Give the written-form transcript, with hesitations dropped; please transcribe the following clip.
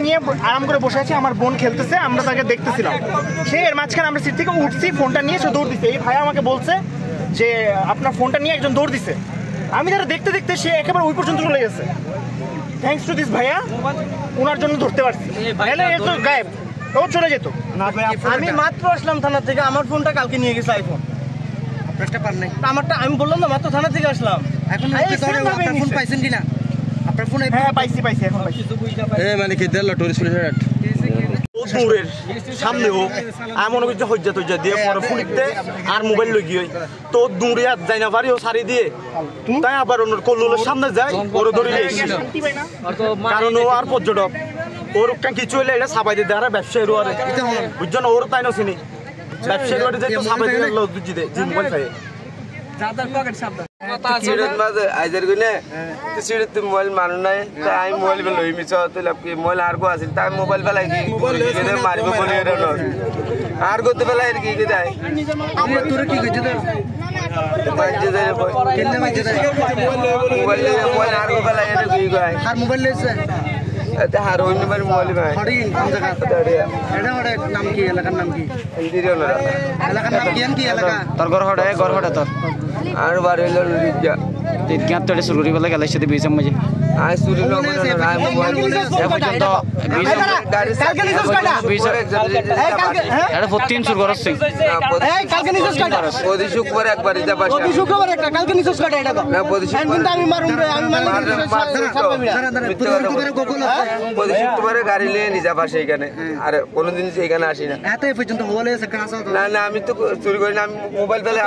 নিয়ে আরাম করে বসে আছি, আমার বোন খেলতেছে, আমরা তাকে দেখতেছিলাম। সে এর মাঝখানে আমরা সিট থেকে উঠছি, ফোনটা নিয়ে সে দৌড় দিচ্ছে। এই ভাই আমাকে বলছে যে আপনার ফোনটা নিয়ে একজন দৌড় দিচ্ছে। আমি তারা দেখতে দেখতে সে একেবারে ওই পর্যন্ত চলে গেছে। থ্যাঙ্কস টু দিস ভাইয়া, ওনার জন্য ধরতে পারছি, নাহলে এ তো গায়েব, ও চলে যেত। আমি মাত্র আসলাম থানা থেকে, আমার ফোনটা কালকে নিয়ে গেছে আইফোন। আপনারটা পার নাই? আমারটা আমি বললাম না, মাত্র থানা থেকে আসলাম। এখন আপনার ফোন পাইছেন কিনা? আপনার ফোন? হ্যাঁ পাইছি এখন পাইছি। মানে কি দিল টুরিস্ট প্লেস দূরের সামনে হোক আমি মনে করছি হজ্জা তজ্জা দিয়ে পরে ফুলিতে আর মোবাইল লই গিয়ে তো দূরে আর যাই না পারি ও সারি দিয়ে তাই আবার ওর কল্লোলের সামনে যাই ওর ধরে কারণ ও আর পর্যটক ওর কিছু হইলে এটা সাবাই দিয়ে দেয় ব্যবসায়ী আর বুঝছেন ওর তাই না চিনি ব্যবসায়ী যে সাবাই দিয়ে দুজি দে যে মোবাইল খাই মোবাইল মানুষ নাই তাই মোবাইল লই মিছ মোবাইল আর গো আছিল তাই মোবাইল পেলাই মারিব বলি আর করতে পেলাই আর কি দেয় মোবাইল হার অন্য বাড়ি মোবাইল নাম কি এলাকার নাম কি? এলাকার নাম কি এলাকা? তোর ঘর হটা তোর আর বাড়ি হইল জ্ঞাত শুরু করি পেলাই গেলে সাথে বিশ মাঝে আজ চুরি প্রতিদিন শুরু করছি প্রতি শুক্রবার একবার প্রতি শুক্রবারে গাড়ি নিয়ে নিজা পাশে এখানে আর কোনোদিন এখানে আসি না। এত পর্যন্ত না না আমি তো চুরি করি না, আমি মোবাইল পেলে